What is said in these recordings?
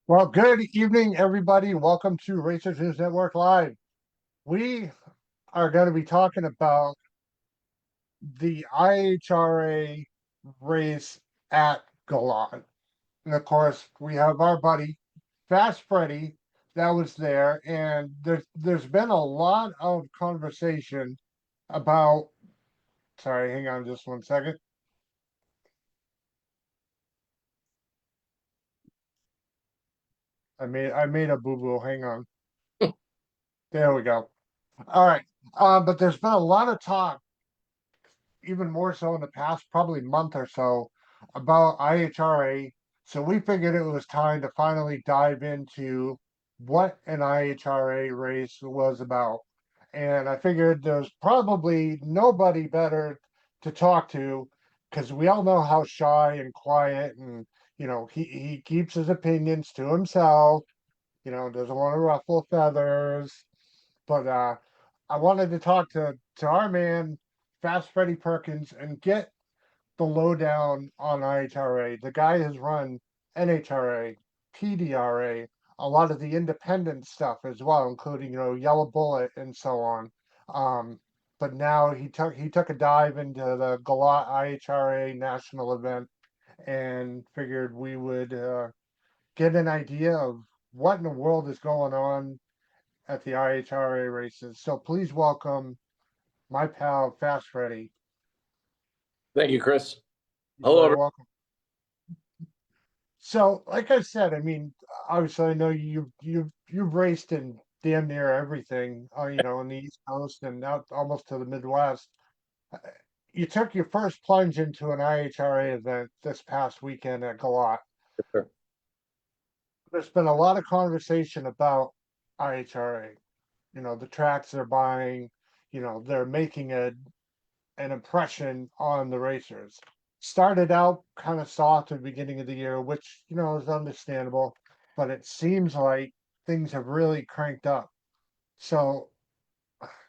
Well, good evening, everybody. Welcome to Racers News Network Live. We are going to be talking about the IHRA race at Galot. And of course, we have our buddy, Fast Freddie, that was there. And there's been a lot of conversation about, sorry, hang on just one second. I made a boo-boo. Hang on. There we go. All right. But there's been a lot of talk, even more so in the past probably month or so, about IHRA. So we figured it was time to finally dive into what an IHRA race was about. And I figured there's probably nobody better to talk to because we all know how shy and quiet and he keeps his opinions to himself, doesn't want to ruffle feathers. But I wanted to talk to our man, Fast Freddie Perkins, and get the lowdown on IHRA. The guy has run NHRA, PDRA, a lot of the independent stuff as well, including Yellow Bullet and so on. Um, but now he took a dive into the Galot IHRA national event and figured we would get an idea of what in the world is going on at the IHRA races. So please welcome my pal Fast Freddy. Thank you, Chris. You're Hello, very everyone. welcome. So, like I said, I mean, obviously, I know you've raced in damn near everything, on the East Coast and out almost to the Midwest. Uh, You took your first plunge into an IHRA event this past weekend at Galot. There's been a lot of conversation about IHRA. The tracks they're buying. They're making an impression on the racers. Started out kind of soft at the beginning of the year, which is understandable, but it seems like things have really cranked up. So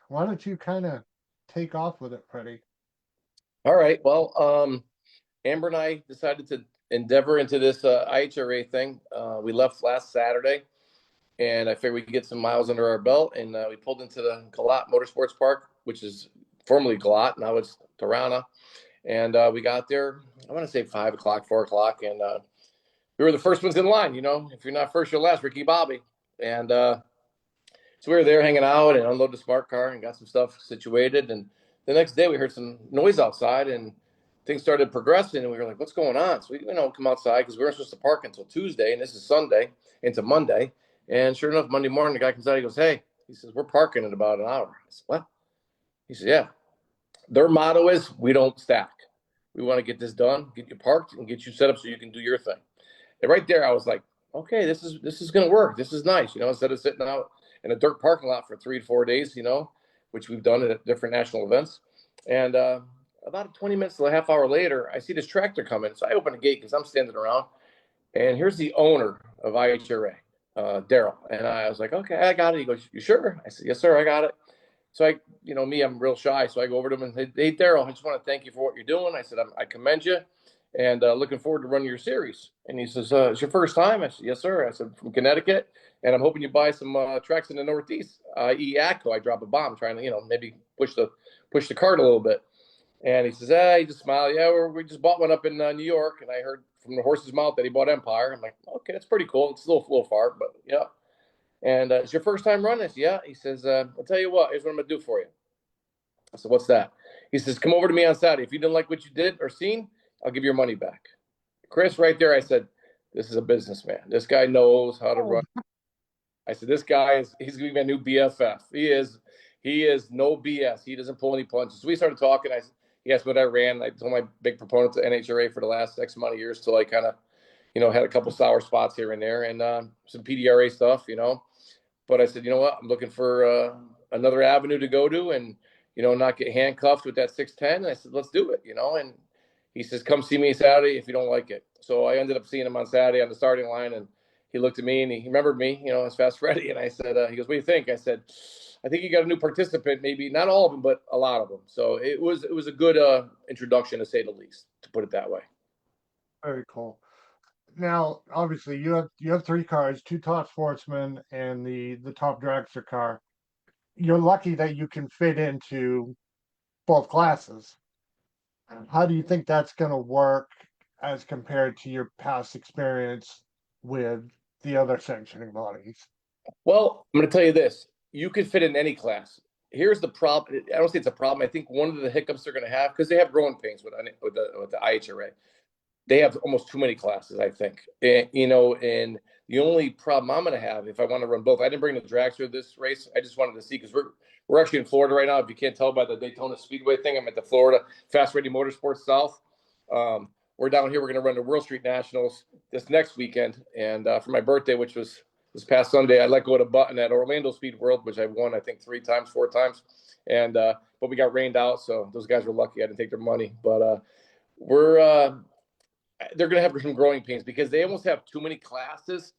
why don't you kind of take off with it, Freddie? All right. Well, Amber and I decided to endeavor into this IHRA thing. We left last Saturday, and I figured we could get some miles under our belt. And we pulled into the Galot Motorsports Park, which is formerly Galot, now it's Tirana. And we got there, I want to say 5 o'clock, 4 o'clock, and we were the first ones in line. If you're not first, you're last, Ricky Bobby. And so we were there hanging out and unloaded the smart car and got some stuff situated. And the next day we heard some noise outside and things started progressing. And we were like, what's going on? So we, come outside because we weren't supposed to park until Tuesday. And this is Sunday into Monday. And sure enough, Monday morning, the guy comes out. He goes, hey, he says, we're parking in about an hour. I said, what? He said, yeah. Their motto is we don't stack. We want to get this done, get you parked and get you set up so you can do your thing. And right there, I was like, okay, this is going to work. This is nice. Instead of sitting out in a dirt parking lot for 3 to 4 days, which we've done at different national events. And about 20 minutes to a half hour later, I see this tractor coming. So I open the gate because I'm standing around. And here's the owner of IHRA, Daryl. And I was like, okay, I got it. He goes, you sure? I said, yes, sir, I got it. So I'm real shy. So I go over to him and say, hey, Daryl, I just want to thank you for what you're doing. I said, I commend you and looking forward to running your series. And he says, it's your first time? I said, yes, sir. I said, from Connecticut. And I'm hoping you buy some tracks in the Northeast, i.e. ATCO. I drop a bomb trying to, maybe push the cart a little bit. And he says, he just smiled. Yeah, we just bought one up in New York. And I heard from the horse's mouth that he bought Empire. I'm like, okay, that's pretty cool. It's a little far, but yeah. And it's your first time running this? Yeah. He says, I'll tell you what, here's what I'm going to do for you. I said, what's that? He says, come over to me on Saturday. If you didn't like what you did or seen, I'll give you your money back. Chris, right there, I said, this is a businessman. This guy knows how to run. I said, he's going to be my new BFF. He is no BS. He doesn't pull any punches. So we started talking. He asked what I ran. I told my big proponent to NHRA for the last X amount of years till I kind of, had a couple sour spots here and there and some PDRA stuff, But I said, you know what? I'm looking for another avenue to go to and, not get handcuffed with that 610. And I said, let's do it, And He says, come see me Saturday if you don't like it. So I ended up seeing him on Saturday on the starting line, and he looked at me and he remembered me, as Fast Freddie. And I said, he goes, what do you think? I said, I think you got a new participant, maybe not all of them, but a lot of them. So it was a good introduction, to say the least, to put it that way. Very cool. Now, obviously, you have three cars, two top sportsmen and the top dragster car. You're lucky that you can fit into both classes. How do you think that's going to work as compared to your past experience with the other sanctioning bodies? Well, I'm going to tell you this. You could fit in any class. Here's the problem. I don't say it's a problem. I think one of the hiccups they're going to have, because they have growing pains with the IHRA, they have almost too many classes, I think. And the only problem I'm going to have if I want to run both, I didn't bring the dragster this race. I just wanted to see, because we're actually in Florida right now. If you can't tell by the Daytona Speedway thing, I'm at the Florida Fast Ready Motorsports South. We're down here. We're going to run the World Street Nationals this next weekend. And for my birthday, which was this past Sunday, I let go of the button at Orlando Speed World, which I've won, I think, 4 times. And but we got rained out, so those guys were lucky I didn't take their money. But they're going to have some growing pains because they almost have too many classes.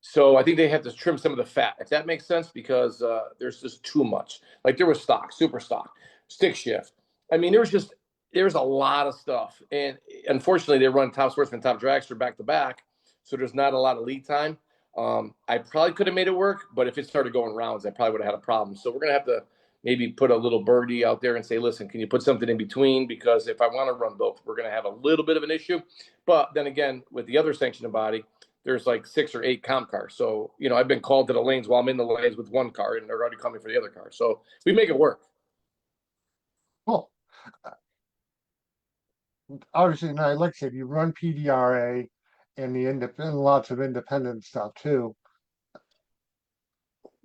So I think they have to trim some of the fat, if that makes sense, because there's just too much. Like there was stock, super stock, stick shift. I mean, there's a lot of stuff. And unfortunately, they run top sportsman, top dragster back to back. So there's not a lot of lead time. I probably could have made it work, but if it started going rounds, I probably would have had a problem. So we're going to have to maybe put a little birdie out there and say, listen, can you put something in between? Because if I want to run both, we're going to have a little bit of an issue. But then again, with the other sanctioning body, there's like 6 or 8 comp cars. So, I've been called to the lanes while I'm in the lanes with one car, and they're already coming for the other car. So we make it work. Well, obviously, now, like I said, you run PDRA and the independent, lots of independent stuff too.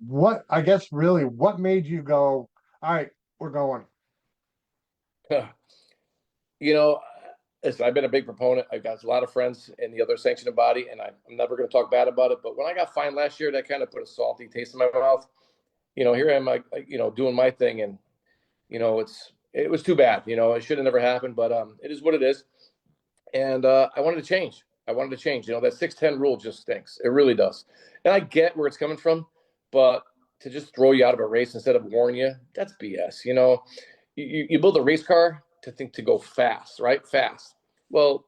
What, I guess, really, what made you go, all right, we're going? you know, Listen, I've been a big proponent. I've got a lot of friends in the other sanctioning body, and I'm never going to talk bad about it. But when I got fined last year, that kind of put a salty taste in my mouth. Here I am, doing my thing, and it was too bad. It should have never happened, but it is what it is. And I wanted to change. I wanted to change. That 6'10" rule just stinks. It really does. And I get where it's coming from, but to just throw you out of a race instead of warn you, that's BS. You build a race car to go fast, right? Fast. Well,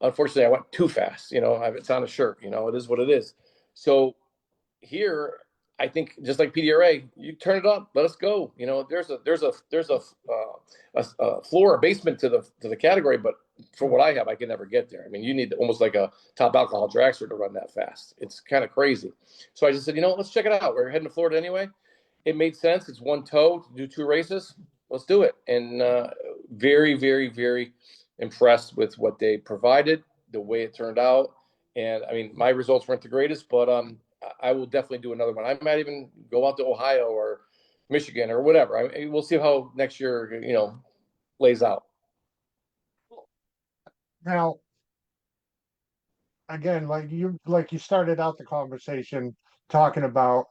unfortunately, I went too fast. It's on a shirt. It is what it is. So here, I think just like PDRA, you turn it up, let us go. There's a floor, a basement to the category, but for what I have, I can never get there. I mean, you need almost like a top alcohol dragster to run that fast. It's kind of crazy. So I just said, let's check it out. We're heading to Florida anyway. It made sense. It's one tow to do 2 races. Let's do it. And very, very, very impressed with what they provided, the way it turned out. And I mean, my results weren't the greatest, but I will definitely do another one. I might even go out to Ohio or Michigan or whatever. We'll see how next year, lays out. Now, again, like you started out the conversation talking about,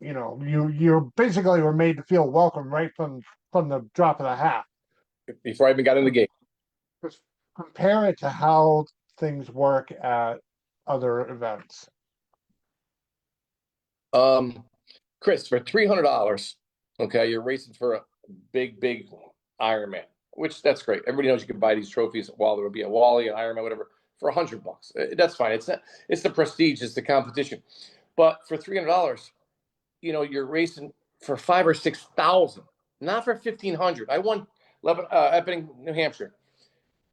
you basically were made to feel welcome right from the drop of the hat. Before I even got in the game. Just compare it to how things work at other events. Chris, for $300, okay, you're racing for a big, big Ironman, which that's great. Everybody knows you can buy these trophies while there will be a Wally, an Ironman, whatever, for $100. That's fine. It's the prestige, it's the competition. But for $300, you're racing for 5,000 or 6,000, not for 1,500. I won Epping, New Hampshire.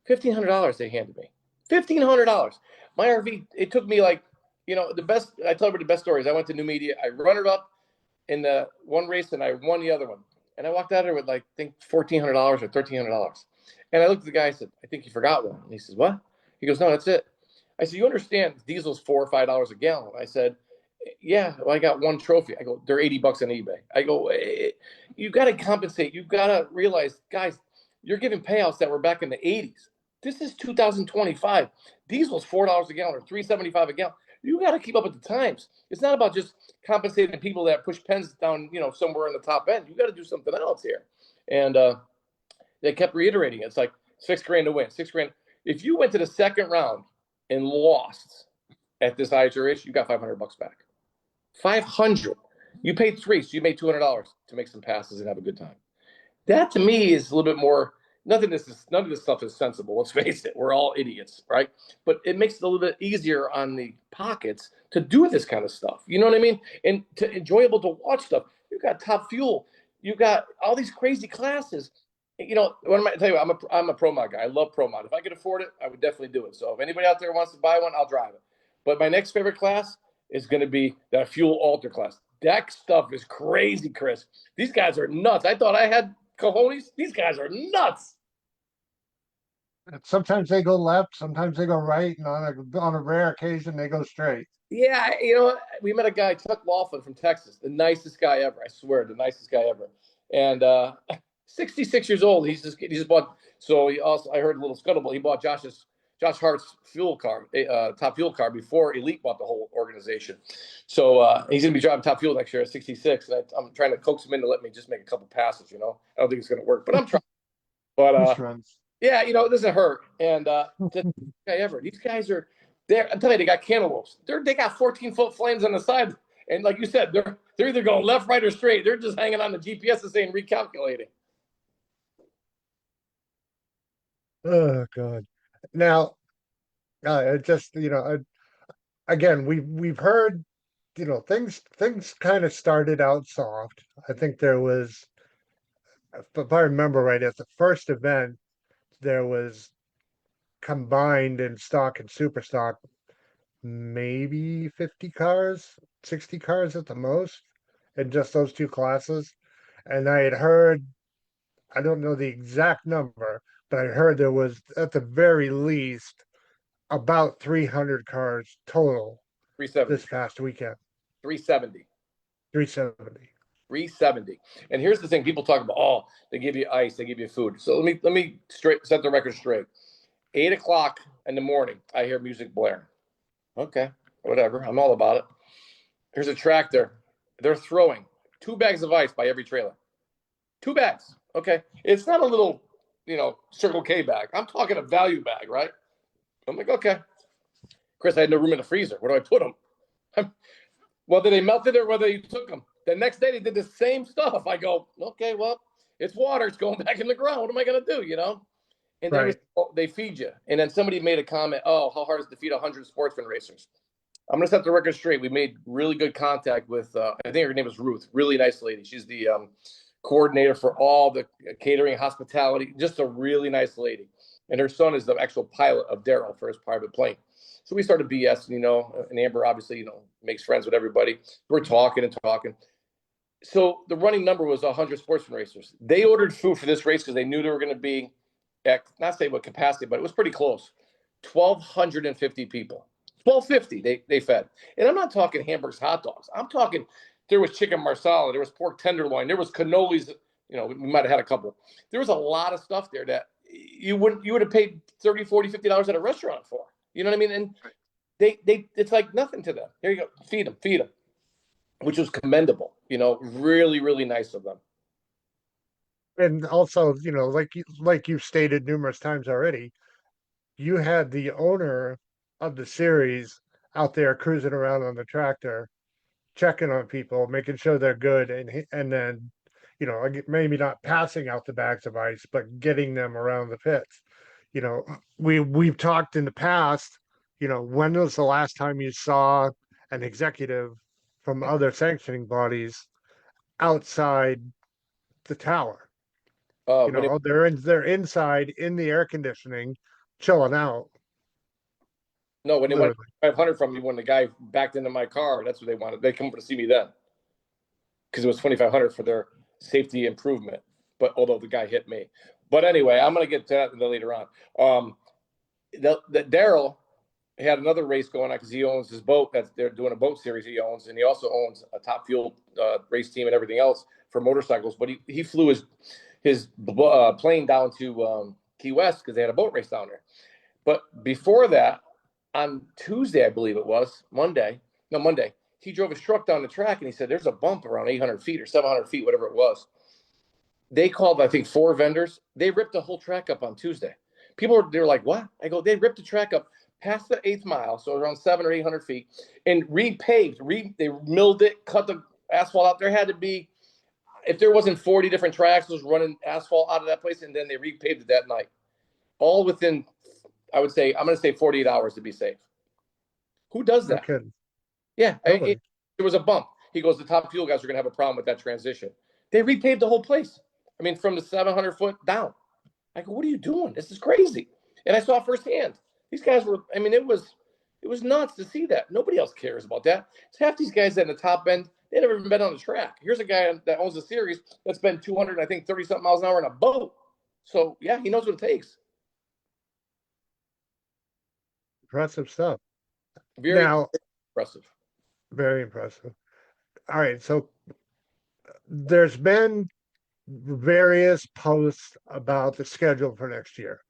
$1,500 they handed me. $1,500. My RV, it took me like, the best. I tell everybody the best stories. I went to New Media. I run it up in the one race, and I won the other one. And I walked out of there with like, I think $1,400 or $1,300. And I looked at the guy. I said, "I think you forgot one." And he says, "What?" He goes, "No, that's it." I said, "You understand diesel's $4 or $5 a gallon?" I said, "Yeah, well, I got one trophy." I go, "They're $80 on eBay." I go, "You got to compensate. You got to realize, guys, you're giving payouts that were back in the 80s. This is 2025. Diesel's $4 a gallon or $3.75 a gallon. You got to keep up with the times. It's not about just compensating people that push pens down, somewhere in the top end. You got to do something else here." And they kept reiterating it. It's like, $6,000 to win. $6,000. If you went to the second round and lost at this IHRH, you got $500 back. 500. You paid three, so you made $200 to make some passes and have a good time. That to me is a little bit more. None of this stuff is sensible. Let's face it, we're all idiots, right? But it makes it a little bit easier on the pockets to do this kind of stuff. You know what I mean? And to enjoyable to watch stuff. You got Top Fuel. You got all these crazy classes. You know, what am I tell you? I'm a pro mod guy. I love pro mod. If I could afford it, I would definitely do it. So if anybody out there wants to buy one, I'll drive it. But my next favorite class is going to be that Fuel Alter class. That stuff is crazy, Chris. These guys are nuts. I thought I had cojones. These guys are nuts. Sometimes they go left, sometimes they go right, and on a rare occasion they go straight. Yeah, you know, we met a guy, Chuck Laughlin from Texas, the nicest guy ever. I swear, the nicest guy ever. And 66 years old. He just bought. So he also, I heard a little scuttlebutt. He bought Josh Hart's fuel car, Top Fuel car before Elite bought the whole organization. So he's gonna be driving Top Fuel next year at 66. And I'm trying to coax him in to let me just make a couple passes. You know, I don't think it's gonna work, but I'm trying. But yeah, you know, it doesn't hurt. And these guys are there. I'm telling you, they got cantaloupes. They got 14-foot flames on the side. And like you said, they're either going left, right, or straight. They're just hanging on the GPS and saying recalculating. Oh God. Now, just again, we've heard, things kind of started out soft. I think there was, if I remember right, at the first event, there was combined in stock and super stock, maybe 50 cars, 60 cars at the most, in just those two classes. And I had heard, I don't know the exact number, but I heard there was at the very least about 300 cars total 370. this past weekend. 370. 370. 370. And here's the thing: people talk about, oh, they give you ice, they give you food. So let me set the record straight. 8 o'clock in the morning, I hear music blaring. Okay, whatever. I'm all about it. Here's a tractor. They're throwing 2 bags of ice by every trailer. 2 bags. Okay. It's not a little, Circle K bag. I'm talking a value bag, right? I'm like, okay. Chris, I had no room in the freezer. Where do I put them? Whether they melted or whether you took them. The next day, they did the same stuff. I go, okay, well, it's water. It's going back in the ground. What am I going to do, And then they feed you. And then somebody made a comment, oh, how hard is it to feed 100 sportsman racers? I'm going to set the record straight. We made really good contact with, I think her name is Ruth, really nice lady. She's the coordinator for all the catering, hospitality, just a really nice lady. And her son is the actual pilot of Daryl for his private plane. So we started BSing, and Amber obviously, makes friends with everybody. We're talking and talking. So the running number was 100 sportsman racers. They ordered food for this race because they knew they were going to be at, not say what capacity, but it was pretty close. 1,250 people. 1,250 they fed. And I'm not talking hamburgers, hot dogs. I'm talking there was chicken marsala, there was pork tenderloin, there was cannolis. We might have had a couple. There was a lot of stuff there that you would have paid $30, $40, $50 at a restaurant for. You know what I mean? And they it's like nothing to them. Here you go, feed them, which was commendable. Really, really nice of them. And also, like you've stated numerous times already, you had the owner of the series out there cruising around on the tractor, checking on people, making sure they're good, and then, maybe not passing out the bags of ice, but getting them around the pits. We've talked in the past, when was the last time you saw an executive from other sanctioning bodies outside the tower? They're inside in the air conditioning, chilling out. No, when they wanted 500 from me, when the guy backed into my car, that's what they wanted. They come over to see me then because it was 2,500 for their safety improvement. But although the guy hit me, but anyway, I'm gonna get to that later on. The Daryl had another race going on because he owns his boat. They're doing a boat series he owns, and he also owns a Top Fuel race team and everything else for motorcycles. But he flew his plane down to Key West because they had a boat race down there. But before that, on Tuesday, I believe it was, Monday, he drove his truck down the track and he said, there's a bump around 800 feet or 700 feet, whatever it was. They called, I think, 4 vendors. They ripped the whole track up on Tuesday. they were like, what? I go, they ripped the track up past the 8th mile, so around 700 or 800 feet, and repaved. They milled it, cut the asphalt out. There had to be, if there wasn't 40 different tracks, was running asphalt out of that place, and then they repaved it that night. All within, I would say, I'm going to say 48 hours to be safe. Who does that? Okay. Yeah, Nobody. there was a bump. He goes, the top fuel guys are going to have a problem with that transition. They repaved the whole place. I mean, from the 700-foot down. I go, what are you doing? This is crazy. And I saw it firsthand. These guys were, I mean, it was nuts to see that. Nobody else cares about that. It's half these guys at the top end, they never even been on the track. Here's a guy that owns a series that's been 200, I think 30 something miles an hour in a boat. So yeah, he knows what it takes. Impressive stuff. Very Now, impressive. very impressive. All right, so there's been various posts about the schedule for next year.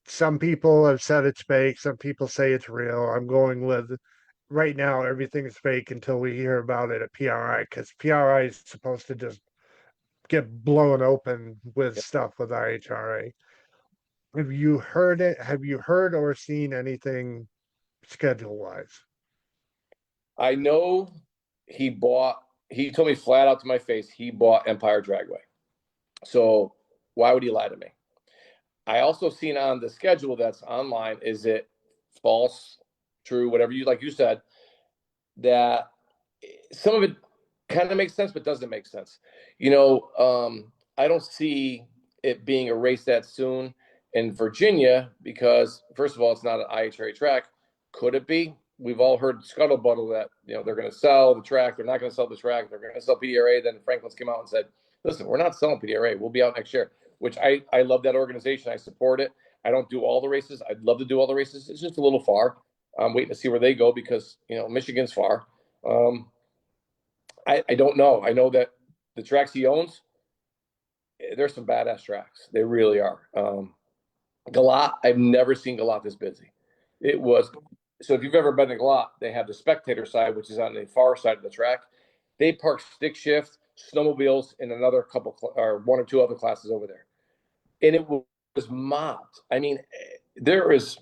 Some people have said it's fake, some people say it's real. I'm going with right now everything is fake until we hear about it at PRI, because PRI is supposed to just get blown open with Yeah. stuff with IHRA. Have you heard it? Have you heard or seen anything schedule wise? I know he told me flat out to my face, he bought Empire Dragway. So why would he lie to me? I also seen on the schedule that's online, is it false, true, whatever you, like you said, that some of it kind of makes sense, but doesn't make sense. I don't see it being a race that soon in Virginia because, first of all, it's not an IHRA track. Could it be? We've all heard scuttlebutt that they're going to sell the track. They're not going to sell the track. They're going to sell PDRA. Then Franklin's came out and said, "Listen, we're not selling PDRA. We'll be out next year." Which I love that organization. I support it. I don't do all the races. I'd love to do all the races. It's just a little far. I'm waiting to see where they go because Michigan's far. I don't know. I know that the tracks he owns, there's some badass tracks. They really are. Galot, I've never seen Galot this busy. It was, so if you've ever been to Galot, they have the spectator side, which is on the far side of the track. They park stick shift, snowmobiles, and another couple or one or two other classes over there. And it was mobbed. I mean, there was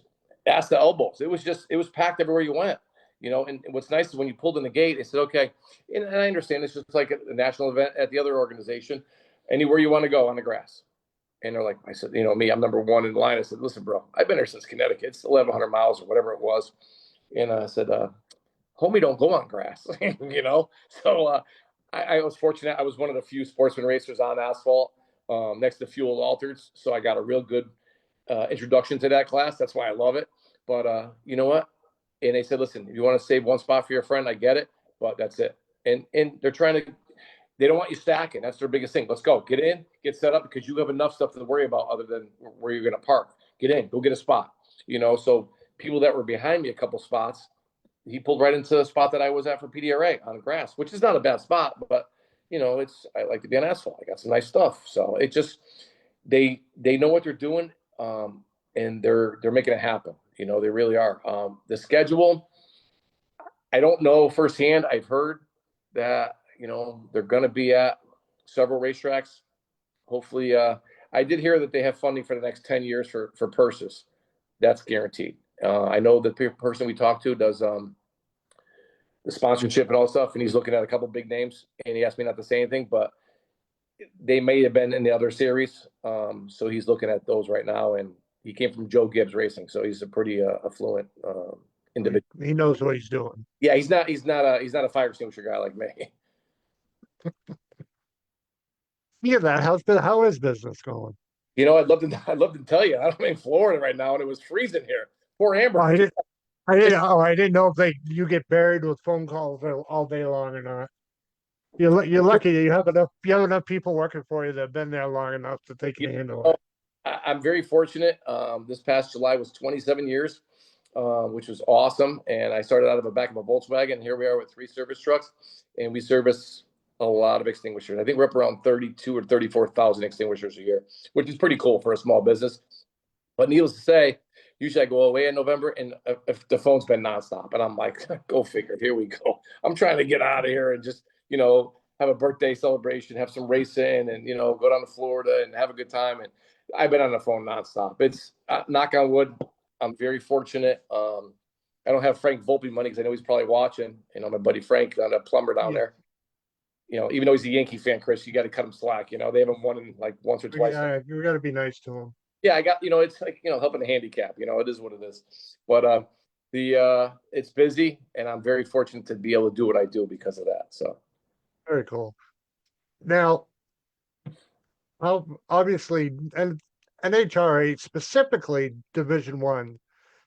ass to elbows. It was packed everywhere you went. And what's nice is when you pulled in the gate, they said, okay, and I understand it's just like a national event at the other organization, anywhere you want to go on the grass. And they're like, I said, me, I'm number one in line. I said, listen, bro, I've been here since Connecticut. It's 1,100 miles or whatever it was. And I said, homie, don't go on grass, So I was fortunate. I was one of the few sportsman racers on asphalt next to fuel altereds. So I got a real good introduction to that class. That's why I love it. But you know what? And they said, listen, if you want to save one spot for your friend, I get it, but that's it. And they're they don't want you stacking. That's their biggest thing. Let's go. Get in, get set up because you have enough stuff to worry about other than where you're going to park. Get in, go get a spot. So people that were behind me a couple spots, he pulled right into the spot that I was at for PDRA on grass, which is not a bad spot, but I like to be on asphalt. I got some nice stuff. So it just, they know what they're doing. And they're making it happen. They really are. The schedule, I don't know firsthand. I've heard that, they're going to be at several racetracks. Hopefully, I did hear that they have funding for the next 10 years for purses. That's guaranteed. I know the person we talked to does the sponsorship and all stuff, and he's looking at a couple big names, and he asked me not to say anything, but they may have been in the other series. So he's looking at those right now, and he came from Joe Gibbs Racing, so he's a pretty affluent individual. He knows what he's doing. Yeah, he's not a fire extinguisher guy like me. Yeah, how is business going? I'd love to tell you. I'm in Florida right now, and it was freezing here. Poor Oh, Amber. I didn't know if you get buried with phone calls all day long or not. You're lucky that you have enough people working for you that have been there long enough that they can handle it. I'm very fortunate. This past July was 27 years, which was awesome. And I started out of the back of a Volkswagen. Here we are with 3 service trucks, and we service a lot of extinguishers. I think we're up around 32 or 34,000 extinguishers a year, which is pretty cool for a small business. But needless to say, usually I go away in November, and if the phone's been nonstop, and I'm like, go figure. Here we go. I'm trying to get out of here and just have a birthday celebration, have some racing, and go down to Florida and have a good time. And I've been on the phone nonstop. It's knock on wood. I'm very fortunate. I don't have Frank Volpe money because I know he's probably watching. You know, my buddy Frank, a plumber down Yeah, there. You know, even though he's a Yankee fan, Chris, you got to cut him slack. You know, they haven't won in like once or twice. we got to be nice to him. Yeah, I got, it's like, helping a handicap, it is what it is. But it's busy and I'm very fortunate to be able to do what I do because of that. So Very cool. Now, obviously, and NHRA specifically Division One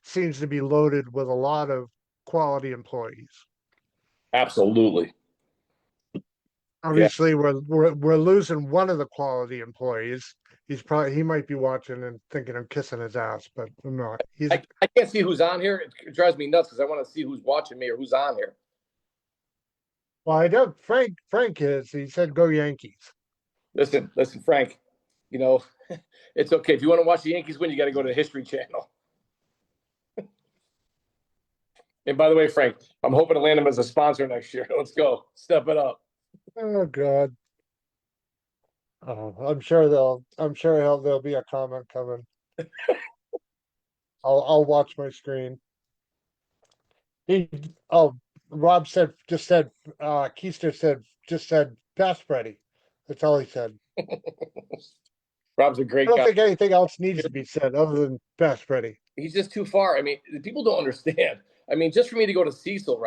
seems to be loaded with a lot of quality employees. absolutely. Yeah. Obviously, we're losing one of the quality employees. He might be watching and thinking I'm kissing his ass, but I'm not. I can't see who's on here. It drives me nuts because I want to see who's watching me or who's on here. Well, I don't. Frank is. He said go Yankees. Listen, Frank, you know, it's okay. If you want to watch the Yankees win, you got to go to the History Channel. And by the way, Frank, I'm hoping to land him as a sponsor next year. Let's go. Step it up. Oh God. Oh, I'm sure there'll be a comment coming. I'll watch my screen. He oh Rob said Keister said pass Freddie. That's all he said. Rob's a I great don't guy. think anything else needs to be said other than pass Freddie. He's just too far. I mean, people don't understand. I mean, just for me to go to Cecil,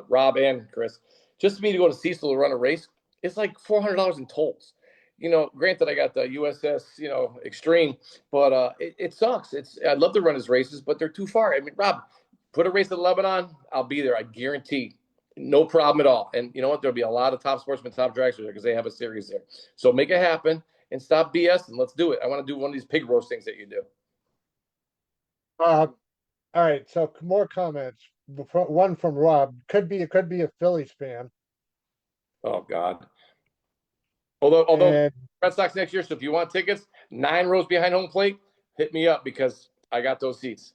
Rob and Chris, just for me to go to Cecil to run a race, it's like $400 in tolls. Granted, I got the USS, Extreme, but it sucks. I'd love to run his races, but they're too far. I mean, Rob, put a race in Lebanon, I'll be there. I guarantee. No problem at all. And you know what? There'll be a lot of top sportsmen, top dragsters there because they have a series there. So make it happen and stop BS and let's do it. I want to do one of these pig roast things that you do. All right, so more comments. One from Rob. Could be a Phillies fan. Oh God. Although And Red Sox next year, so if you want tickets, 9 rows behind home plate, hit me up because I got those seats.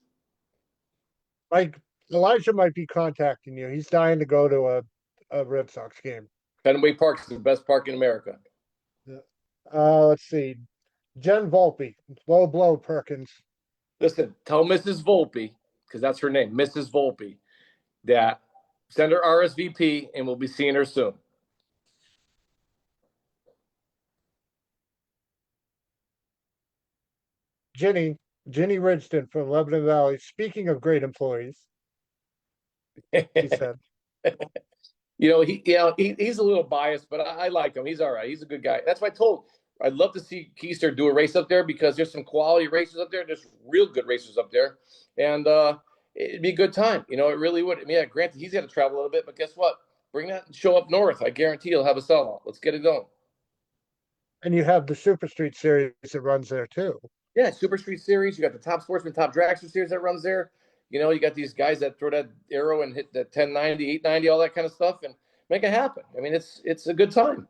like Elijah might be contacting you. He's dying to go to a Red Sox game. Fenway Park is the best park in America. Let's see. Jen Volpe. Low blow Perkins. Listen, tell Mrs. Volpe, because that's her name, Mrs. Volpe, that send her RSVP and we'll be seeing her soon. Jenny Ridston from Lebanon Valley. Speaking of great employees, he said. He's a little biased, but I like him. He's all right. He's a good guy. That's why I told. I'd love to see Keister do a race up there because there's some quality races up there. There's real good races up there, and it'd be a good time. It really would. I mean, yeah, granted, he's got to travel a little bit, but guess what? Bring that show up north. I guarantee he'll have a sellout. Let's get it going. And you have the Super Street Series that runs there too. Yeah, Super Street Series. You got the Top Sportsman, Top Dragster Series that runs there. You got these guys that throw that arrow and hit the 1090, 890, all that kind of stuff, and make it happen. I mean, it's a good time.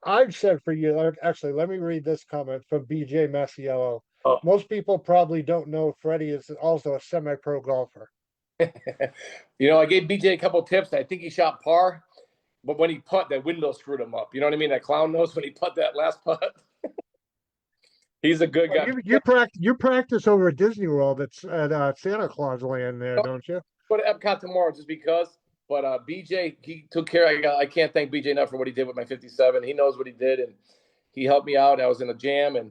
I've said for you, actually, let me read this comment from BJ Masiello. Oh. Most people probably don't know Freddie is also a semi-pro golfer. I gave BJ a couple tips. I think he shot par, but when he putt, that window screwed him up. You know what I mean? That clown nose when he putt that last putt. He's a good guy. You practice over at Disney World. It's at Santa Claus Land there, don't you? Go to Epcot tomorrow just because. But BJ, he took care. I can't thank BJ enough for what he did with my 57. He knows what he did, and he helped me out. I was in a jam, and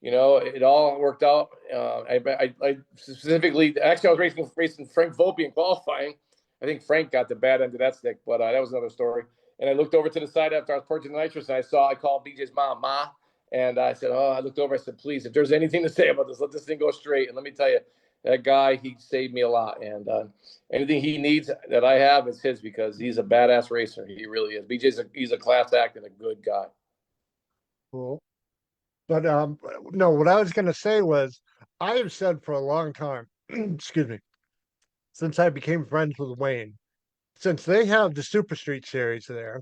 it all worked out. I specifically, actually, I was racing Frank Volpe in qualifying. I think Frank got the bad end of that stick, but that was another story. And I looked over to the side after I was purchasing the nitrous, and I called BJ's mom, Ma. And I said, I looked over. I said, please, if there's anything to say about this, let this thing go straight. And let me tell you, that guy, he saved me a lot. And anything he needs that I have is his because he's a badass racer. He really is. He's a class act and a good guy. Cool. But no, what I was going to say was I have said for a long time, excuse me, since I became friends with Wayne, since they have the Super Street Series there,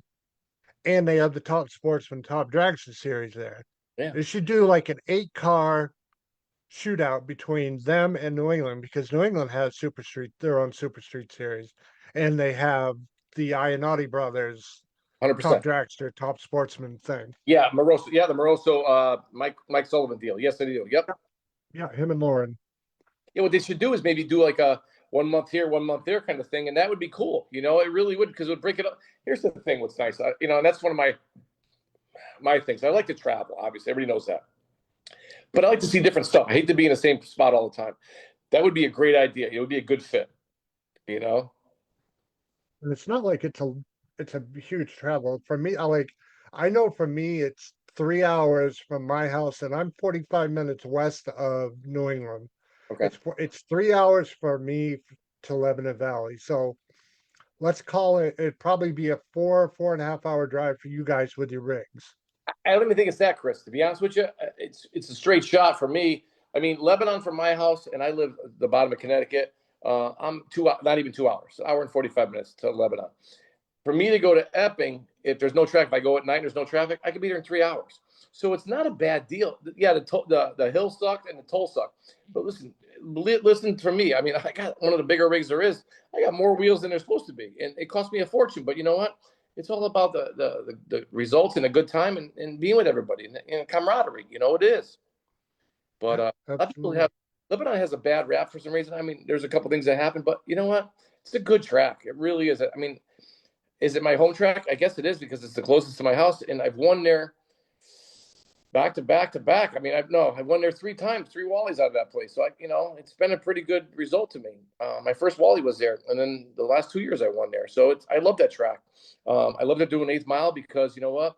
and they have the Top Sportsman, Top Dragster Series there. Yeah. They should do like an 8-car shootout between them and New England because New England has their own Super Street Series, and they have the Ionati brothers 100%. top dragster, top sportsman thing. Yeah, Moroso. Yeah, the Moroso, Mike Sullivan deal. Yes, I do. Yep. Yeah, him and Lauren. Yeah, what they should do is maybe do like a 1 month here, 1 month there kind of thing, and that would be cool. It really would, because it would break it up. Here's the thing: what's nice, and that's one of my things. I like to travel. Obviously, everybody knows that, but I like to see different stuff. I hate to be in the same spot all the time. That would be a great idea. It would be a good fit. You know. And it's not like it's a huge travel. For me, I know for me it's 3 hours from my house and I'm 45 minutes west of New England. Okay. It's 3 hours for me to Lebanon Valley. So let's call it'd probably be a 4.5 hour drive for you guys with your rigs. I don't even think it's that, Chris. To be honest with you, it's a straight shot for me. I mean, Lebanon from my house, and I live at the bottom of Connecticut. I'm not even 2 hours, an hour and 45 minutes to Lebanon. For me to go to Epping, if there's no traffic, if I go at night and there's no traffic, I could be there in 3 hours. So it's not a bad deal. Yeah, the hill sucked and the toll sucked. But listen for me. I mean, I got one of the bigger rigs there is. I got more wheels than they're supposed to be, and it cost me a fortune. But you know what? It's all about the results and a good time and being with everybody and camaraderie. It is. But Yeah, a lot of people absolutely. Lebanon has a bad rap for some reason. I mean, there's a couple things that happen, but you know what? It's a good track. It really is. I mean, is it my home track? I guess it is, because it's the closest to my house, and I've won there back to back to back. I mean, I've won there 3 times, 3 Wallies out of that place. So it's been a pretty good result to me. My first Wally was there, and then the last 2 years I won there. So I love that track. I love to do an 8th mile, because you know what?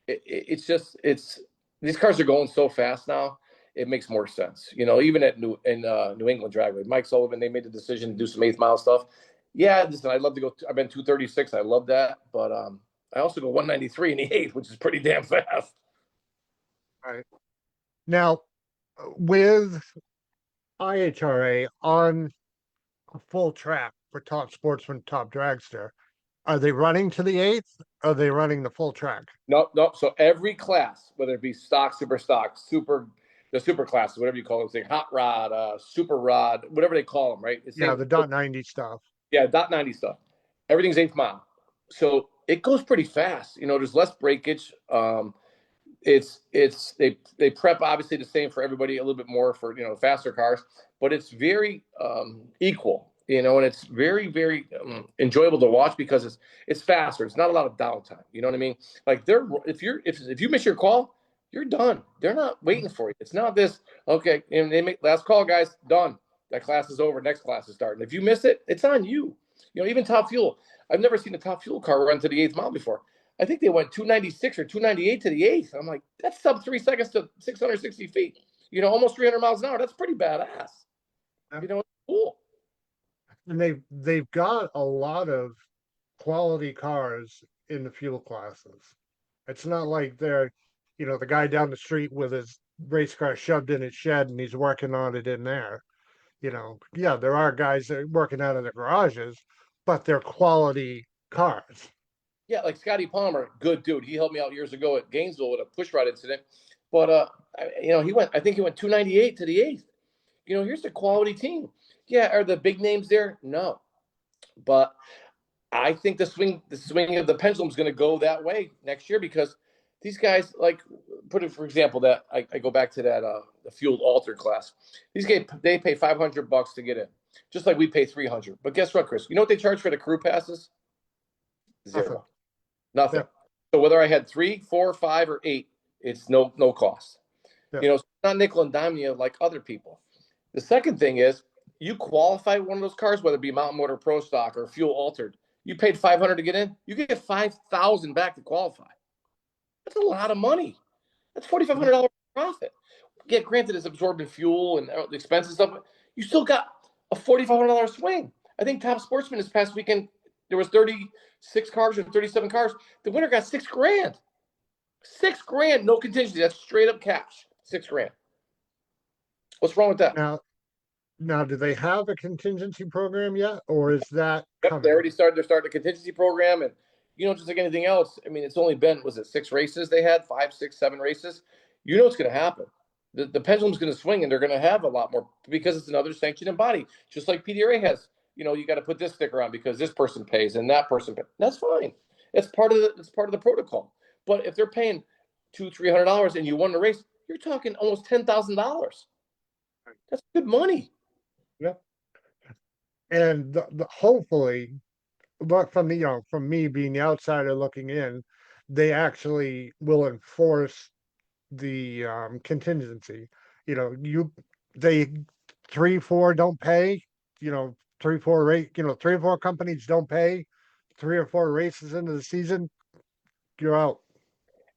It's just these cars are going so fast now. It makes more sense. Even at New England Dragway, Mike Sullivan, they made the decision to do some 8th mile stuff. Yeah, listen, I'd love to go. I've been 236. I love that, but I also go 193 in the 8th, which is pretty damn fast. Right. Now, with IHRA on a full track for top sportsman, top dragster, are they running to the eighth? Are they running the full track? No, no. So every class, whether it be stock, the super classes, whatever you call them, like hot rod, super rod, whatever they call them, right? It's Yeah, same. the dot 90 stuff. Yeah, dot 90 stuff. Everything's 8th mile. So it goes pretty fast. There's less breakage. They prep obviously the same for everybody, a little bit more for faster cars, but it's very equal, and it's very very enjoyable to watch, because it's faster. It's not a lot of downtime. You know what I mean? Like if you miss your call, you're done. They're not waiting for you. It's not this okay. And they make last call, guys. Done. That class is over. Next class is starting. If you miss it, it's on you. Even Top Fuel. I've never seen a Top Fuel car run to the 8th mile before. I think they went 296 or 298 to the 8th. I'm like, that's sub 3 seconds to 660 feet. Almost 300 miles an hour. That's pretty badass. Yeah. It's cool. And they've got a lot of quality cars in the fuel classes. It's not like they're, the guy down the street with his race car shoved in his shed and he's working on it in there. Yeah, there are guys that are working out of their garages, but they're quality cars. Yeah, like Scotty Palmer, good dude. He helped me out years ago at Gainesville with a push rod incident. But I think he went 298 to the 8th. Here's the quality team. Yeah, are the big names there? No. But I think the swing of the pendulum is going to go that way next year, because these guys, like, put it for example, that I go back to that the fueled alter class. These guys, they pay $500 to get in, just like we pay 300. But guess what, Chris? You know what they charge for the crew passes? Nothing. Zero. Nothing. Yeah. So whether I had 3, 4, 5, or 8, it's no cost. Yeah. It's not nickel and dime you like other people. The second thing is, you qualify one of those cars, whether it be Mountain Motor Pro Stock or fuel altered. You paid $500 to get in. You get $5,000 back to qualify. That's a lot of money. That's $4,500 profit. Yeah, granted, it's absorbing fuel and the expenses stuff. You still got a $4,500 swing. I think Top Sportsman this past weekend, there was 36 cars or 37 cars. The winner got $6,000. $6,000, no contingency. That's straight up cash. $6,000. What's wrong with that? Now, do they have a contingency program yet, or is that Yep, coming? they already started. They're starting a contingency program, and just like anything else. I mean, it's only been, was it 6 races they had, 5, 6, 7 races? What's going to happen. The pendulum's going to swing, and they're going to have a lot more, because it's another sanctioned body, just like PDRA has. You got to put this sticker on because this person pays and that person pays. That's fine. It's part of the protocol. But if they're paying $200-300 and you won the race, you're talking almost $10,000. That's good money. Yep. And hopefully, but from from me being the outsider looking in, they actually will enforce the contingency. You they 3, 4 don't pay. 3, 4 rate. 3 or 4 companies don't pay. 3 or 4 races into the season, you're out.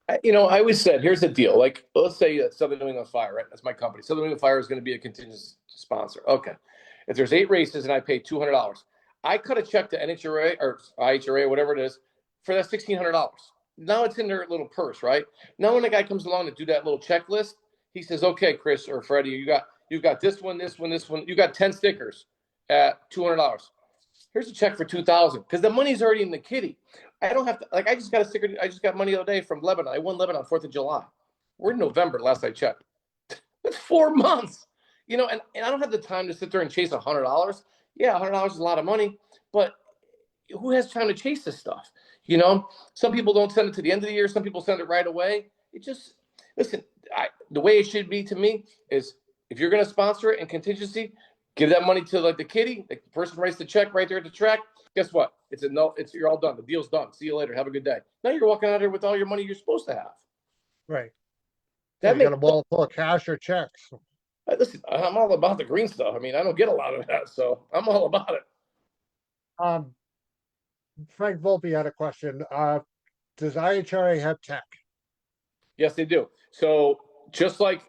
I always said, here's the deal. Like, let's say Southern New England Fire, right? That's my company. Southern New England Fire is going to be a contingent sponsor. Okay. If there's 8 races and I pay $200, I cut a check to NHRA or IHRA, whatever it is, for that $1,600. Now it's in their little purse, right? Now when the guy comes along to do that little checklist, he says, "Okay, Chris or Freddie, you got this one, this one, this one. You got 10 stickers at $200. Here's a check for 2,000 because the money's already in the kitty. I don't have to like. I just got a sticker. I just got money the other day from Lebanon. I won Lebanon 4th of July. We're in November. Last I checked, that's 4 months. And I don't have the time to sit there and chase $100. Yeah, $100 is a lot of money, but who has time to chase this stuff? Some people don't send it to the end of the year. Some people send it right away. It just listen. The way it should be to me is if you're going to sponsor it in contingency, give that money to like the kitty. The person writes the check right there at the track. Guess what? It's a no. You're all done. The deal's done. See you later. Have a good day. Now you're walking out here with all your money you're supposed to have. Right. Yeah, That you got makes a wall full of cash or checks. listen. I'm all about the green stuff. I mean, I don't get a lot of that, so I'm all about it. Um, Frank Volpe had a question. Does IHRA have tech? Yes, they do. So just like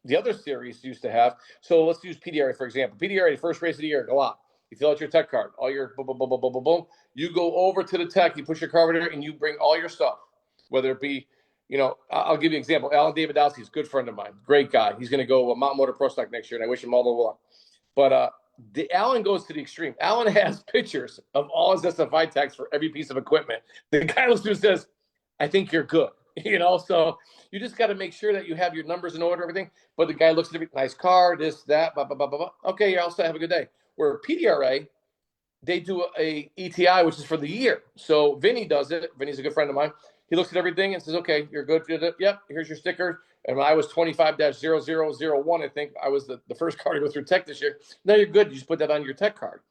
the other series used to have. So let's use PDRA for example. PDRA, the first race of the year, Galot. You fill out your tech card, all your boom, boom, boom, boom, boom, boom, boom. You go over to the tech, you push your card over there, and you bring all your stuff. Whether it be, I'll give you an example. Alan Davidowski is a good friend of mine, great guy. He's going to go Mountain Motor Pro Stock next year, and I wish him all the luck. But Alan goes to the extreme. Alan has pictures of all his SFI tags for every piece of equipment. The guy looks through and says, "I think you're good." So you just got to make sure that you have your numbers in order, everything. But the guy looks at every nice car, this, that, blah, blah, blah, blah, blah. Okay, you're all set. Have a good day. Where PDRA, they do a ETI, which is for the year. So Vinny does it. Vinny's a good friend of mine. He looks at everything and says, "Okay, you're good. Yep, here's your sticker." And when I was 25-0001, I think I was the first car to go through tech this year. Now you're good. You just put that on your tech card.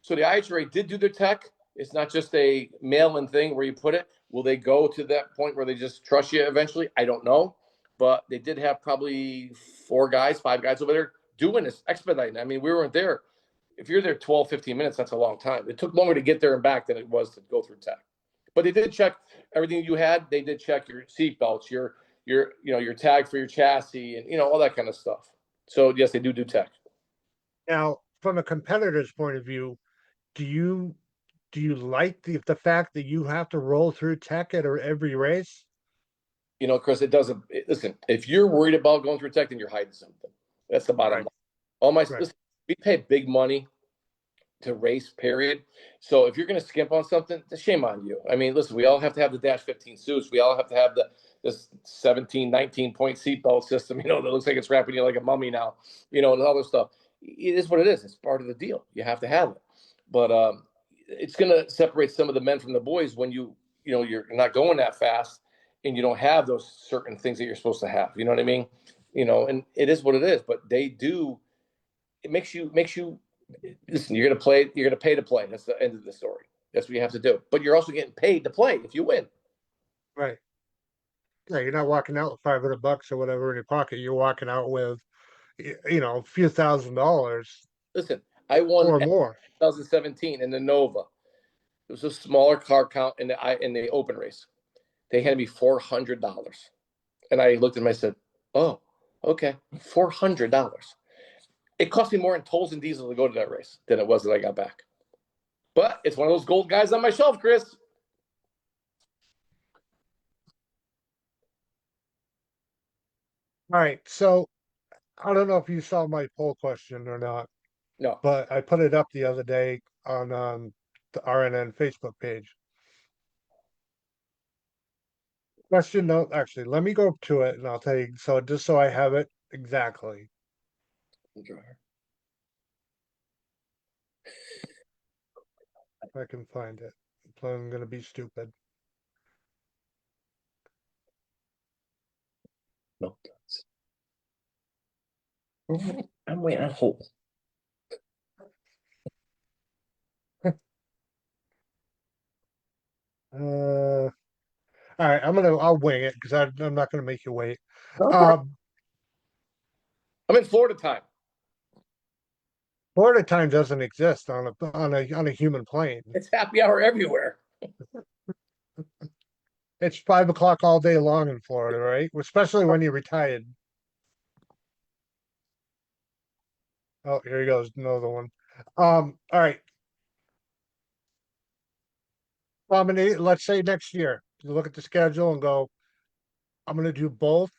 So the IHRA did do their tech. It's not just a mail-in thing where you put it. Will they go to that point where they just trust you eventually? I don't know. But they did have probably 5 guys over there doing this, expediting. I mean, we weren't there. If you're there 12, 15 minutes, that's a long time. It took longer to get there and back than it was to go through tech. But they did check everything you had. They did check your seat belts, your tag for your chassis, and all that kind of stuff. So yes, they do tech. Now, from a competitor's point of view, do you like the fact that you have to roll through tech at every race? Chris, it doesn't. Listen, if you're worried about going through tech, then you're hiding something. That's the bottom Right. line. All my Right. listen, we pay big money to race, period. So if you're going to skimp on something, shame on you. I mean, listen, we all have to have the Dash 15 suits. We all have to have this 17, 19-point seatbelt system, that looks like it's wrapping you like a mummy now, and all this stuff. It is what it is. It's part of the deal. You have to have it. But it's going to separate some of the men from the boys when you're not going that fast and you don't have those certain things that you're supposed to have. You know what I mean? And it is what it is. But they do. It makes you listen. You're gonna play. You're gonna pay to play. That's the end of the story. That's what you have to do. But you're also getting paid to play if you win. Right. Yeah, you're not walking out with $500 or whatever in your pocket. You're walking out with, a few $1,000s Listen, I won or more. 2017 in the Nova. It was a smaller car count in the open race. They handed me $400, and I looked at them. I said, "Oh, okay, $400." It cost me more in tolls and diesel to go to that race than it was that I got back. But it's one of those gold guys on my shelf, Chris. All right. So I don't know if you saw my poll question or not, No, but I put it up the other day on the RNN Facebook page. Question, no, actually, let me go to it and I'll tell you. So just so I have it exactly, if I can find it. I'm going to be stupid. I'm waiting on hold. All right, I'll wing it because I'm not gonna make you wait. I'm Um, in Florida time. Florida time doesn't exist on a human plane. It's happy hour everywhere. It's 5 o'clock all day long in Florida, right? Especially when you're retired. Oh, here he goes, another one. All right. Let's say next year, you look at the schedule and go, I'm gonna do both.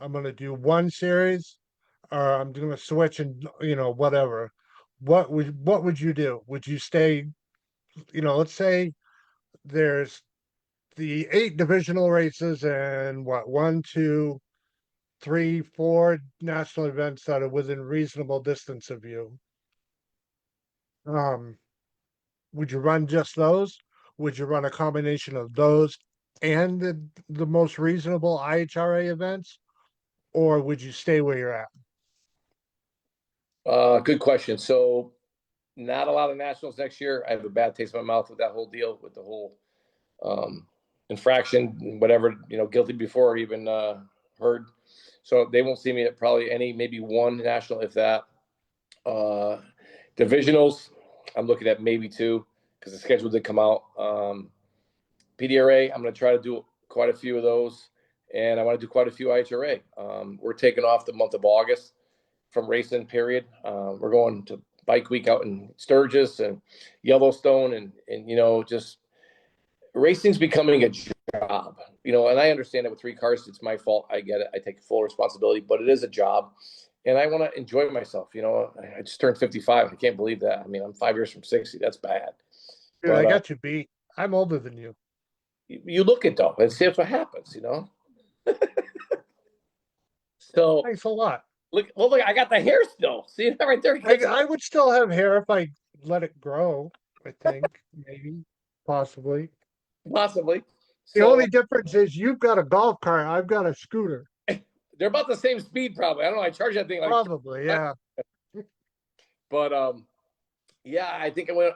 I'm gonna do one series, or I'm gonna switch and whatever. What would you do? Would you stay, let's say there's the 8 divisional races and what, one, two, three, four national events that are within reasonable distance of you. Um, would you run just those? Would you run a combination of those and the most reasonable IHRA events, or would you stay where you're at? Good question. So, not a lot of nationals next year. I have a bad taste in my mouth with that whole deal, with the whole um, infraction, whatever, guilty before even heard. So they won't see me at probably maybe one national, if that. Uh, Divisionals, I'm looking at maybe two because the schedule did come out. PDRA, I'm going to try to do quite a few of those, and I want to do quite a few IHRA. We're taking off the month of August from racing. Period. We're going to Bike Week out in Sturgis and Yellowstone, and just racing's becoming a job. And I understand that with 3 cars, it's my fault. I get it. I take full responsibility, but it is a job, and I want to enjoy myself. I just turned 55. I can't believe that. I mean, I'm 5 years from 60. That's bad. Dude, I But got you beat. I'm older than you. you look it though and see what happens. So Thanks a lot. look. Well, look. I got the hair still. See that right there? I would still have hair if I let it grow, I think, maybe, possibly. Possibly. The So only difference is you've got a golf cart, I've got a scooter. they're about the same speed, probably. I don't know. I charge that thing like, Probably, yeah. but yeah, I think Amber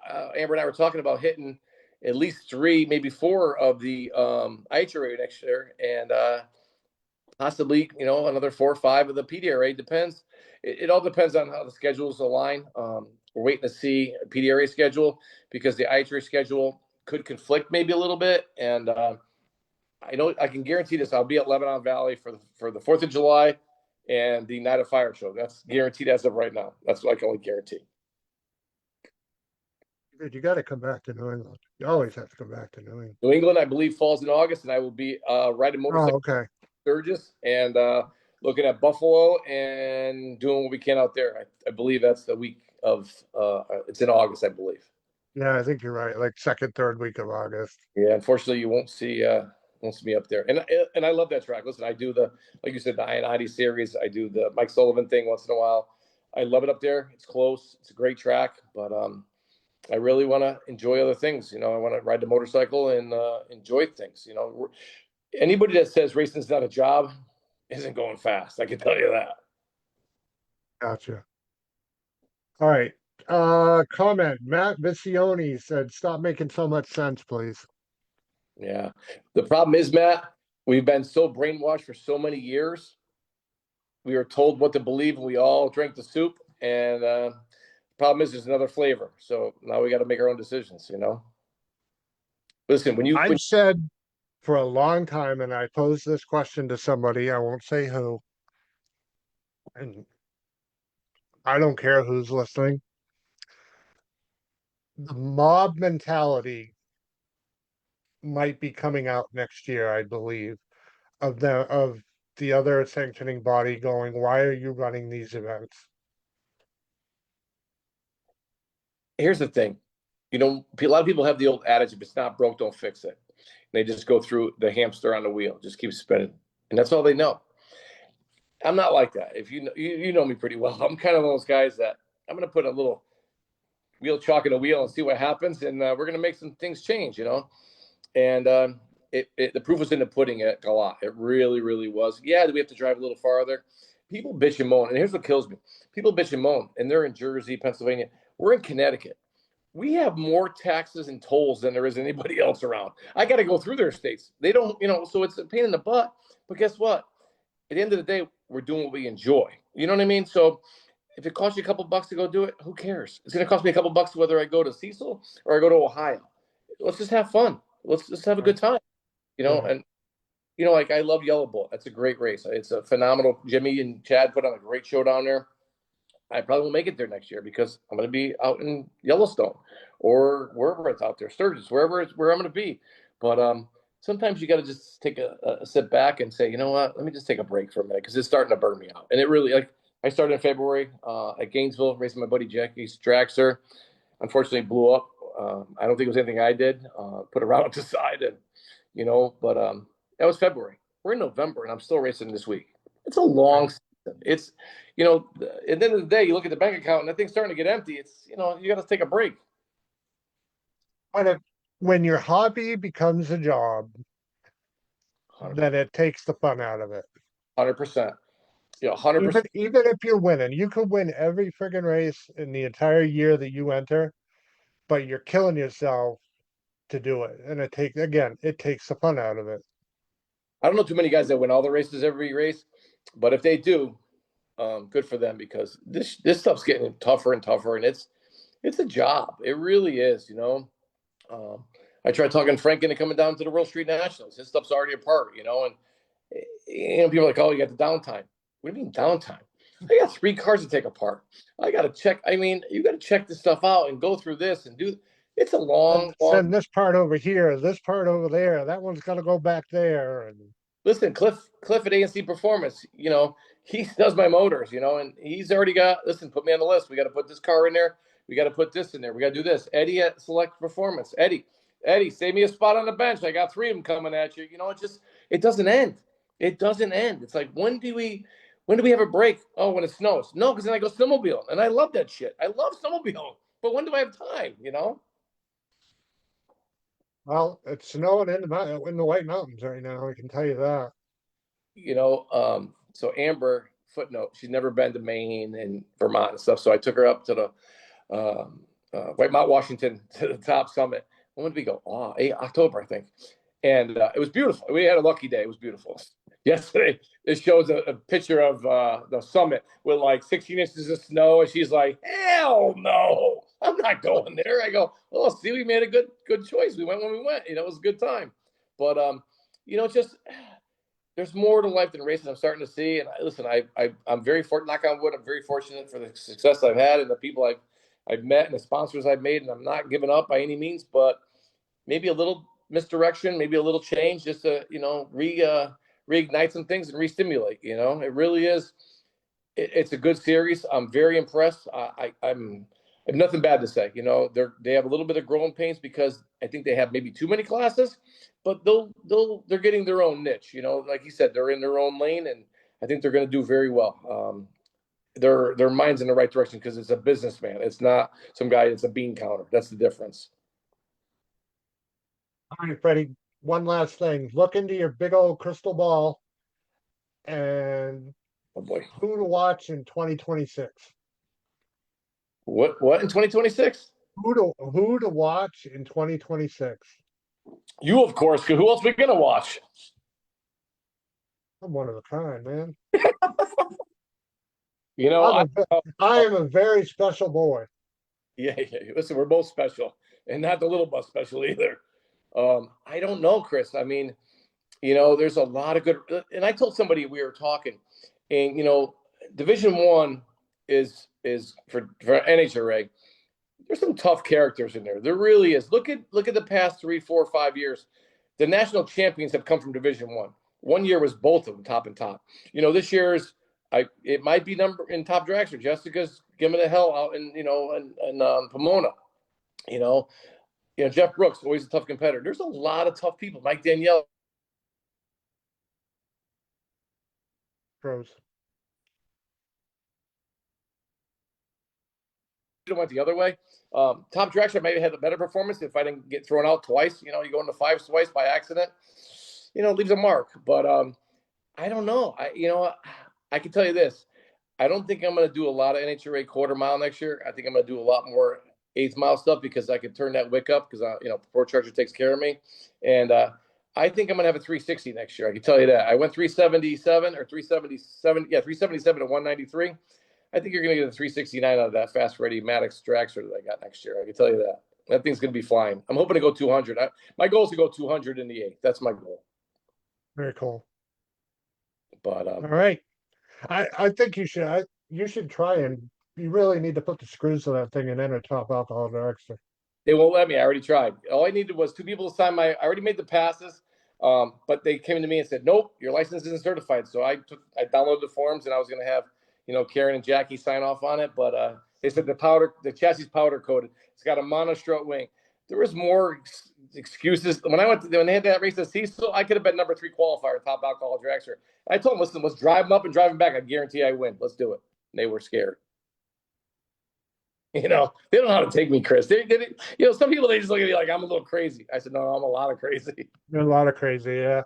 and I were talking about hitting at least 3, maybe 4 of the IHRA next year, and possibly another 4 or 5 of the PDRA. Depends. It all depends on how the schedules align. We're waiting to see a PDRA schedule because the IHRA schedule could conflict maybe a little bit, and I know I can guarantee this. I'll be at Lebanon Valley for the 4th of July and the Night of Fire show. That's guaranteed as of right now. That's what I can only guarantee. Dude, you got to come back to New England. You always have to come back to New England. New England, I believe, falls in August, and I will be riding Oh, motorcycle okay. Sturgis and looking at Buffalo and doing what we can out there. I believe that's the week of it's in August, I believe. Yeah, I think you're right. Like second, third week of August. Yeah, unfortunately, you won't see me up there. And I love that track. Listen, I do like you said, the I-90 series. I do the Mike Sullivan thing once in a while. I love it up there. It's close. It's a great track, but I really want to enjoy other things. I want to ride the motorcycle and enjoy things. Anybody that says racing's not a job isn't going fast. I can tell you that. Gotcha. All right. Comment. Matt Vicioni said, "Stop making so much sense, please." Yeah. The problem is, Matt, we've been so brainwashed for so many years. We were told what to believe, and we all drank the soup. And the problem is, there's another flavor. So now we got to make our own decisions. Listen, I've said for a long time, and I posed this question to somebody, I won't say who, and I don't care who's listening. The mob mentality might be coming out next year, I believe, of the other sanctioning body going, "Why are you running these events?" here's the thing. A lot of people have the old adage: if it's not broke, don't fix it. And they just go through the hamster on the wheel, just keep spinning, and that's all they know. I'm not like that. If you know me pretty well, I'm kind of one of those guys that I'm going to put a little wheel chalk in a wheel and see what happens, and we're going to make some things change. And the proof was in the pudding at Galot. It really, really was. Yeah, we have to drive a little farther. people bitch and moan, and here's what kills me: people bitch and moan, and they're in Jersey, Pennsylvania. We're in Connecticut. We have more taxes and tolls than there is anybody else around. I got to go through their states. They don't, so it's a pain in the butt. But guess what? At the end of the day, we're doing what we enjoy. You know what I mean? So if it costs you a couple bucks to go do it, who cares? It's going to cost me a couple bucks whether I go to Cecil or I go to Ohio. Let's just have fun. Let's just have a good time. And like I love Yellow Bull. That's a great race. It's a phenomenal. Jimmy and Chad put on a great show down there. I probably won't make it there next year because I'm going to be out in Yellowstone or wherever it's out there, Sturgis, where I'm going to be. But sometimes you got to just take a sit back and say, you know what, let me just take a break for a minute because it's starting to burn me out. And it really, like, I started in February at Gainesville, racing my buddy Jackie's Dragster. Unfortunately, blew up. I don't think it was anything I did. Put a route to the side, and but that was February. We're in November, and I'm still racing this week. It's a long season. It's at the end of the day, you look at the bank account, and that thing's starting to get empty. It's you got to take a break. When your hobby becomes a job, 100%. then it takes the fun out of it. 100%. 100%. Even if you're winning, you could win every friggin' race in the entire year that you enter, but you're killing yourself to do it. And it takes the fun out of it. I don't know too many guys that win all the races every race, but if they do, good for them because this stuff's getting tougher and tougher, and it's a job. It really is. I tried talking Frank into coming down to the World Street Nationals. His stuff's already apart, and people are like, oh, you got the downtime. What do you mean downtime? I got 3 cars to take apart. I got to check. I mean, you got to check this stuff out and go through this and do. It's a long. Send this part over here, this part over there. That one's got to go back there. And listen, Cliff at A&C Performance, he does my motors, and he's already got. Listen, put me on the list. We got to put this car in there. We got to put this in there. We got to do this. Eddie at Select Performance. Eddie, save me a spot on the bench. I got 3 of them coming at you. It doesn't end. It doesn't end. It's like, when do we have a break? Oh, when it snows. No, because then I go snowmobile, and I love that shit. I love snowmobile, but when do I have time? Well, it's snowing in the White Mountains right now. I can tell you that. So Amber, footnote, she's never been to Maine and Vermont and stuff. So I took her up to the White Mount, Washington, to the top summit. When did we go? October, I think. And it was beautiful. We had a lucky day. It was beautiful. Yesterday, it shows a picture of the summit with like 16 inches of snow. And she's like, hell no, I'm not going there. I go, oh, see, we made a good choice. We went when we went. It was a good time. But, just there's more to life than racing. I'm starting to see. And listen, I'm very fortunate, knock on wood, I'm very fortunate for the success I've had and the people I've met and the sponsors I've made. And I'm not giving up by any means, but maybe a little misdirection, maybe a little change just to, reignite some things and re-stimulate. It really is. It's a good series. I'm very impressed. I have nothing bad to say. They have a little bit of growing pains because I think they have maybe too many classes, but they're getting their own niche. Like you said, they're in their own lane, and I think they're going to do very well. Their mind's in the right direction because it's a businessman. It's not some guy that's a bean counter. That's the difference. All right, Freddie, one last thing. Look into your big old crystal ball and Oh boy. who to watch in 2026. What in 2026? Who to watch in 2026? You, of course. Who else are we gonna watch? I'm one of a kind, man. I am a very special boy. Yeah. Listen, we're both special, and not the little bus special either. I don't know, Chris. I mean, there's a lot of good. And I told somebody we were talking, and Division I is for NHRA. There's some tough characters in there. There really is. Look at the past 3, 4, 5 years. The national champions have come from Division I. One year was both of them top and top. This year's it might be number in top dragster. Jessica's giving it a hell out in Pomona. Jeff Brooks, always a tough competitor. There's a lot of tough people. Mike Danielle. Pros. Went the other way. Top dragster maybe had a better performance if I didn't get thrown out twice. You go into 5 twice by accident. Leaves a mark. But I don't know. I can tell you this. I don't think I'm going to do a lot of NHRA quarter mile next year. I think I'm going to do a lot more eighth mile stuff because I can turn that wick up because Pro Charger takes care of me, and I think I'm going to have a 360 next year. I can tell you that. I went 377 or 377, yeah, 377 to 193. I think you're going to get a 369 out of that Fast Freddie Maddox dragster that I got next year. I can tell you that. That thing's going to be flying. I'm hoping to go 200. My goal is to go 200 in the eighth. That's my goal. Very cool. But All right. I think you should try, and you really need to put the screws to that thing and enter top alcohol dragster. they won't let me. I already tried. All I needed was two people to sign my. I already made the passes, but they came to me and said, "Nope, your license isn't certified." So I downloaded the forms, and I was going to have Karen and Jackie sign off on it, but they said the chassis powder coated. It's got a monostrut wing. There was more excuses when when they had that race at Cecil. I could have been number 3 qualifier, top alcohol dragster. I told them, "Listen, let's drive them up and drive them back. I guarantee I win. Let's do it." And they were scared. They don't know how to take me, Chris. Some people, they just look at me like I'm a little crazy. I said, no, I'm a lot of crazy. There's a lot of crazy, yeah.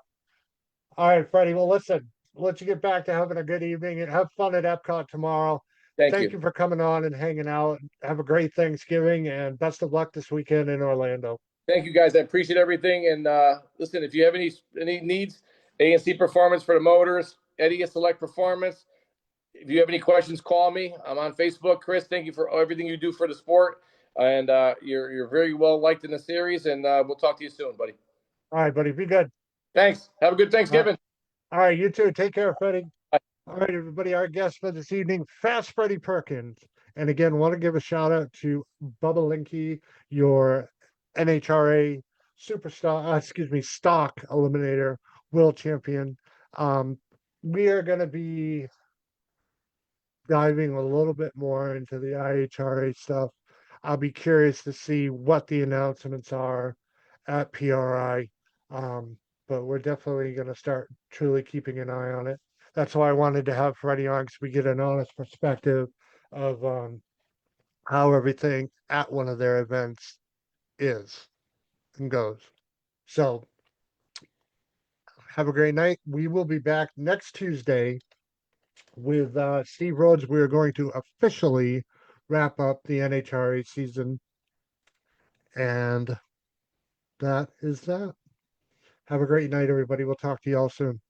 All right, Freddie. Well, listen, I'll let you get back to having a good evening and have fun at Epcot tomorrow. Thank Thank you. you for coming on and hanging out. Have a great Thanksgiving and best of luck this weekend in Orlando. Thank you, guys. I appreciate everything. And listen, if you have any needs, ANC Performance for the motors, Eddie Select Performance. If you have any questions, call me. I'm on Facebook. Chris, thank you for everything you do for the sport. And you're very well liked in the series. And we'll talk to you soon, buddy. All right, buddy. Be good. Thanks. Have a good Thanksgiving. All right, you too. Take care, Freddie. Bye. All right, everybody. Our guest for this evening, Fast Freddie Perkins. And again, want to give a shout out to Bubba Linky, your NHRA superstar, stock eliminator, world champion. We are going to be diving a little bit more into the IHRA stuff. I'll be curious to see what the announcements are at PRI. But we're definitely going to start truly keeping an eye on it. That's why I wanted to have Freddie on because we get an honest perspective of how everything at one of their events is and goes. So have a great night. We will be back next Tuesday with Steve Rhodes. We are going to officially wrap up the NHRA season. And that is that. Have a great night, everybody. We'll talk to you all soon.